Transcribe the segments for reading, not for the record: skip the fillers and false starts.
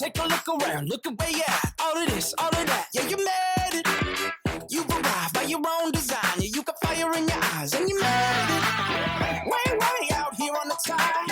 take a look around, look at where you at. All of this, all of that, yeah, you made it. You arrived by your own design, yeah, you got fire in your eyes, and you made it. Way out here on the top,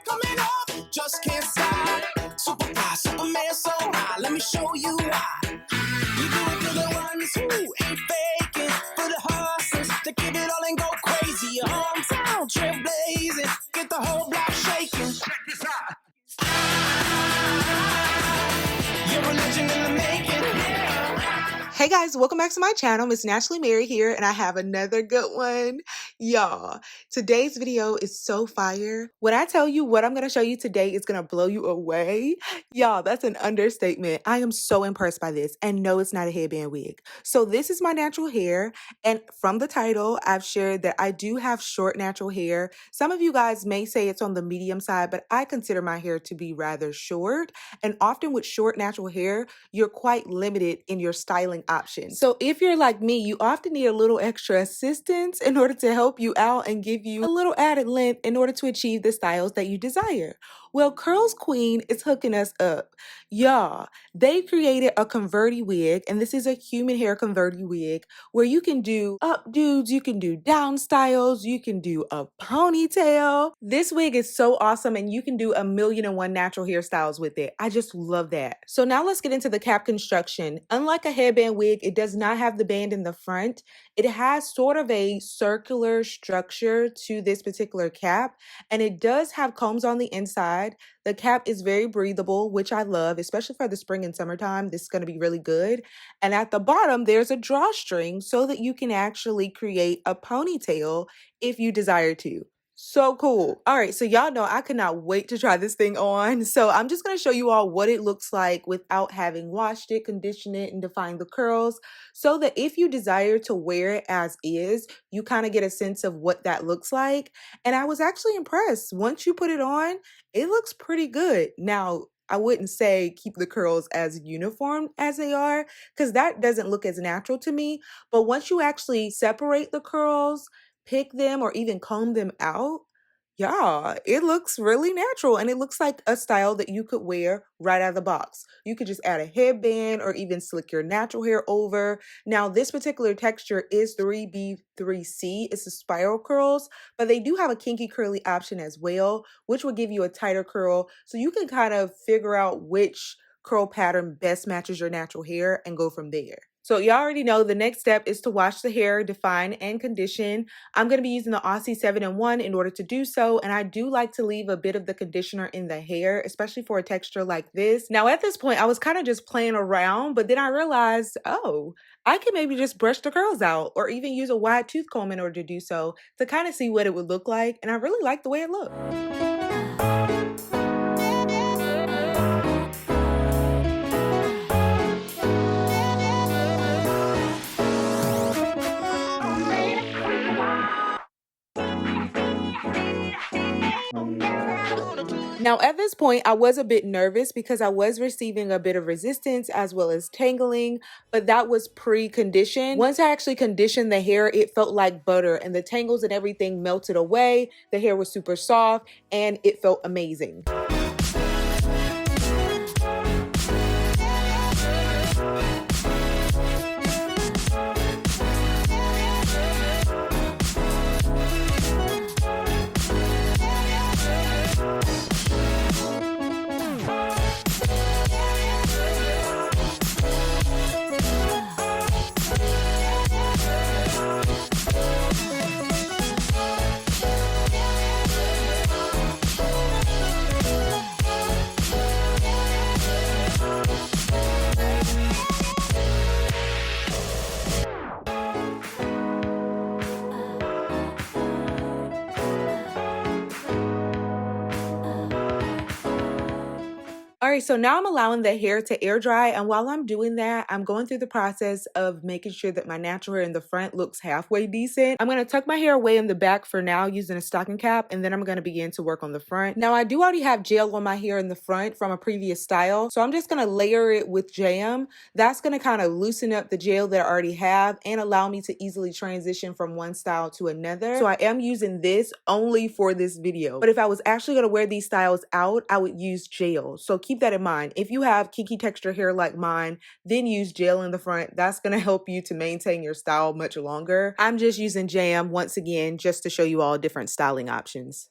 coming up, just can't stop. Superfly, Superman so high, let me show you why. You do it for the ones who ain't faking, for the hustlers to give it all and go crazy. Your hometown trailblazing, get the whole block shaking. You're a legend in the making. Hey guys, welcome back to my channel. Msnaturally here, and I have another good one. Y'all, today's video is so fire. When I tell you what I'm going to show you today is going to blow you away, y'all, that's an understatement. I am so impressed by this, and no, it's not a headband wig. So this is my natural hair, and from the title, I've shared that I do have short natural hair. Some of you guys may say it's on the medium side, but I consider my hair to be rather short, and often with short natural hair, you're quite limited in your styling options. So if you're like me, you often need a little extra assistance in order to help you out and give you a little added length in order to achieve the styles that you desire. Well, CURLSQUEEN is hooking us up. Y'all, they created a converti wig, and this is a human hair converti wig where you can do updos, you can do down styles, you can do a ponytail. This wig is so awesome, and you can do 1,000,001 natural hairstyles with it. I just love that. So now let's get into the cap construction. Unlike a headband wig, it does not have the band in the front. It has sort of a circular structure to this particular cap, and it does have combs on the inside. The cap is very breathable, which I love, especially for the spring and summertime. This is going to be really good. And at the bottom, there's a drawstring so that you can actually create a ponytail if you desire to. So cool. All right, so y'all know I could not wait to try this thing on. So I'm just going to show you all what it looks like without having washed it, conditioned it, and defined the curls, so that if you desire to wear it as is, you kind of get a sense of what that looks like. And I was actually impressed. Once you put it on, it looks pretty good. Now, I wouldn't say keep the curls as uniform as they are, because that doesn't look as natural to me. But once you actually separate the curls, pick them, or even comb them out, yeah, it looks really natural, and it looks like a style that you could wear right out of the box. You could just add a headband or even slick your natural hair over. Now, this particular texture is 3B3C. It's the spiral curls, but they do have a kinky curly option as well, which will give you a tighter curl, so you can kind of figure out which curl pattern best matches your natural hair and go from there. So y'all already know the next step is to wash the hair, define, and condition. I'm going to be using the Aussie 7-in-1 in order to do so, and I do like to leave a bit of the conditioner in the hair, especially for a texture like this. Now at this point, I was kind of just playing around, but then I realized, oh, I can maybe just brush the curls out or even use a wide tooth comb in order to do so to kind of see what it would look like, and I really like the way it looked. Now, at this point, I was a bit nervous because I was receiving a bit of resistance as well as tangling, but that was pre-conditioned. Once I actually conditioned the hair, it felt like butter, and the tangles and everything melted away. The hair was super soft, and it felt amazing. All right, so now I'm allowing the hair to air dry, and while I'm doing that, I'm going through the process of making sure that my natural hair in the front looks halfway decent. I'm going to tuck my hair away in the back for now using a stocking cap, and then I'm going to begin to work on the front. Now, I do already have gel on my hair in the front from a previous style, so I'm just going to layer it with jam. That's going to kind of loosen up the gel that I already have and allow me to easily transition from one style to another. So I am using this only for this video, but if I was actually going to wear these styles out, I would use gel. So keep that that in mind. If you have kinky texture hair like mine, then use gel in the front. That's going to help you to maintain your style much longer. I'm just using jam once again just to show you all different styling options.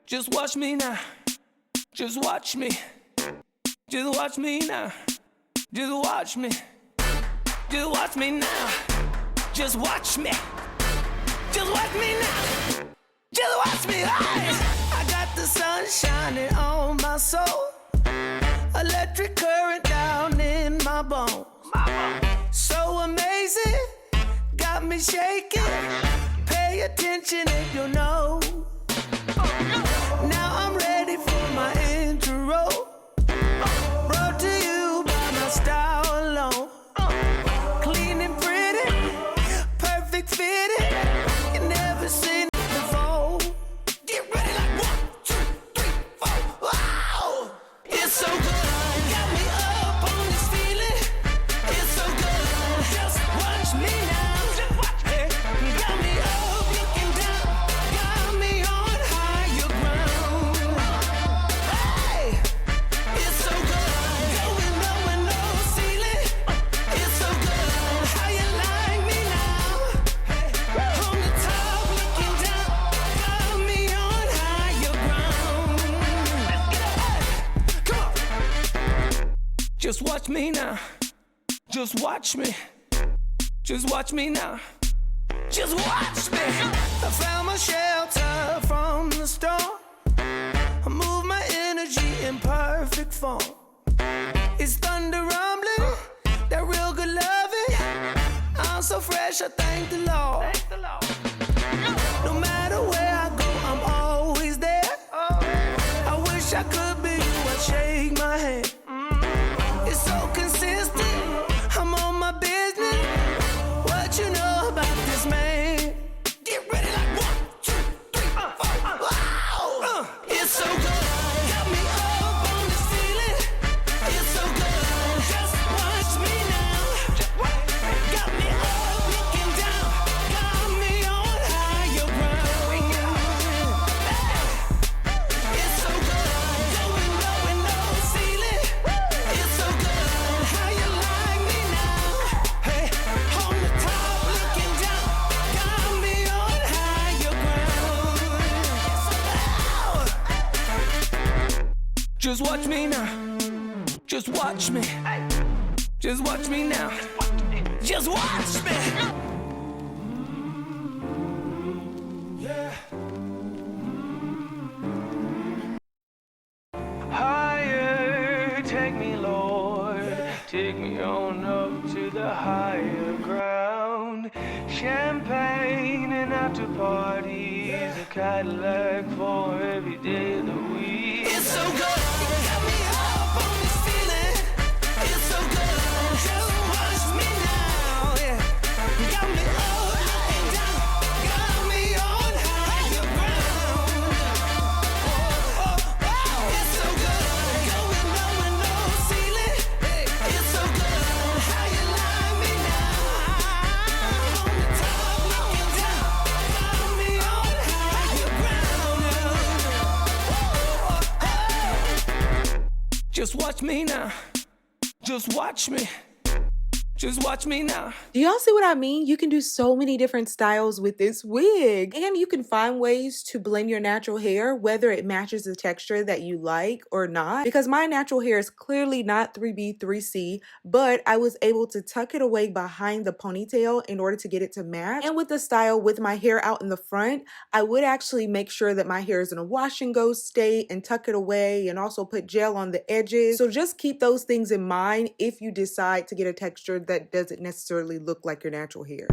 Just watch me now. Just watch me. Just watch me now. Just watch me. Just watch me now. Just watch me. Just watch me now. Just watch me. I got the sun shining on my soul. Electric current down in my bones. So amazing. Got me shaking. Pay attention if you know. Now I'm ready for my intro. Brought to you by my style alone. Clean and pretty, perfect fitting. You never seen it before. Get ready like 1, 2, 3, 4. Wow! It's so good. Got me up on this feeling. It's so good. Just watch me now. Just watch me. Got me up looking down. Got me on higher ground. Hey! It's so good. Going low and no ceiling. It's so good. How you like me now? On the top looking down. Got me on higher ground. Come on. Just watch me now. Just watch me. Just watch me now. Just watch me. I found my shelter from the storm. I move my energy in perfect form. It's thunder rumbling, that real good loving. I'm so fresh, I thank the Lord. No matter where I go, I'm always there. I wish I could be you, I'd shake my hand. It's so consistent, I'm on my business. What you know about this man? Get ready like 1, 2, 3, 4. Wow! It's so good. Got me up on this feeling. It's so good. Just watch me now. Got me up looking down. Got me on higher ground. It's so good. Going low and no ceiling. It's so good. How you like me now? Hey, on the top looking down. Got me on higher ground. Just watch me now. Just watch me. Just watch me now. Just watch me. Yeah. Higher, take me, Lord. Take me on up to the higher ground. Champagne and after parties, a Cadillac for every day of the week. It's so good. Got me up on this feeling. It's so good. Just watch me now. Yeah. Got me up looking down. Got me on higher ground. It's so good. Going low and no ceiling. It's so good. How you like me now? On the top looking down. Got me on higher ground. Just watch me now. Just watch me. Just watch me now. Do y'all see what I mean? You can do so many different styles with this wig. And you can find ways to blend your natural hair, whether it matches the texture that you like or not. Because my natural hair is clearly not 3B, 3C, but I was able to tuck it away behind the ponytail in order to get it to match. And with the style, with my hair out in the front, I would actually make sure that my hair is in a wash and go state and tuck it away and also put gel on the edges. So just keep those things in mind if you decide to get a texture that doesn't necessarily look like your natural hair.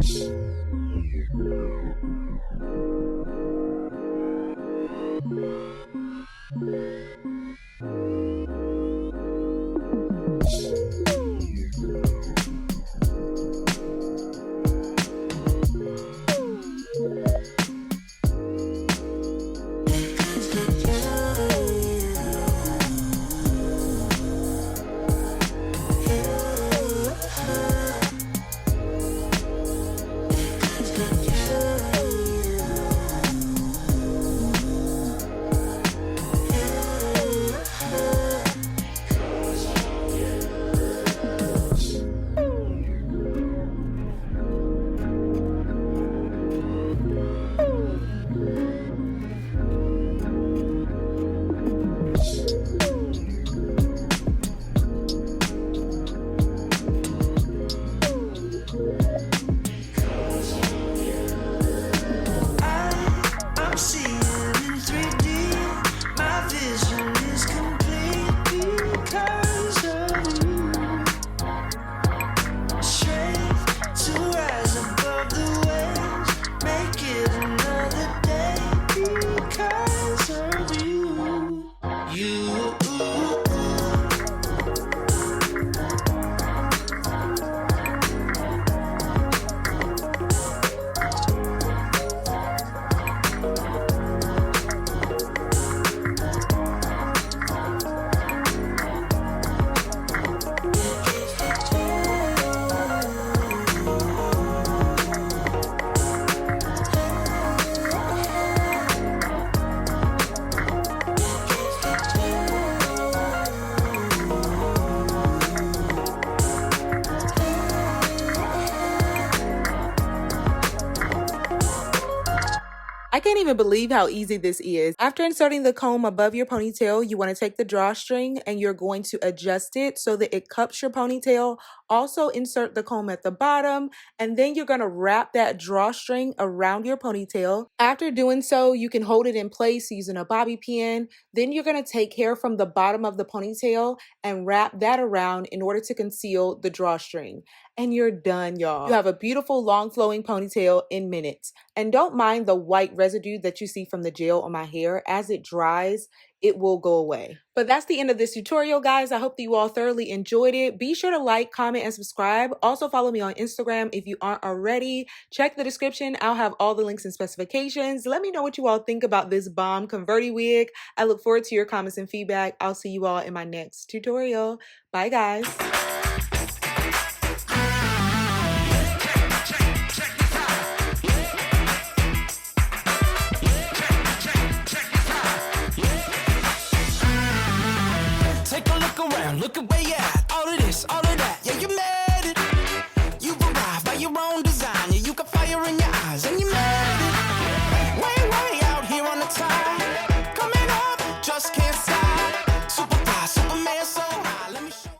I can't even believe how easy this is. After inserting the comb above your ponytail, you want to take the drawstring and you're going to adjust it so that it cups your ponytail. Also insert the comb at the bottom, and then you're going to wrap that drawstring around your ponytail. After doing so, you can hold it in place using a bobby pin. Then you're going to take hair from the bottom of the ponytail and wrap that around in order to conceal the drawstring. And you're done, y'all. You have a beautiful long flowing ponytail in minutes. And don't mind the white residue that you see from the gel on my hair. As it dries, it will go away. But that's the end of this tutorial, guys. I hope that you all thoroughly enjoyed it. Be sure to like, comment, and subscribe. Also follow me on Instagram if you aren't already. Check the description. I'll have all the links and specifications. Let me know what you all think about this bomb Converti wig. I look forward to your comments and feedback. I'll see you all in my next tutorial. Bye, guys.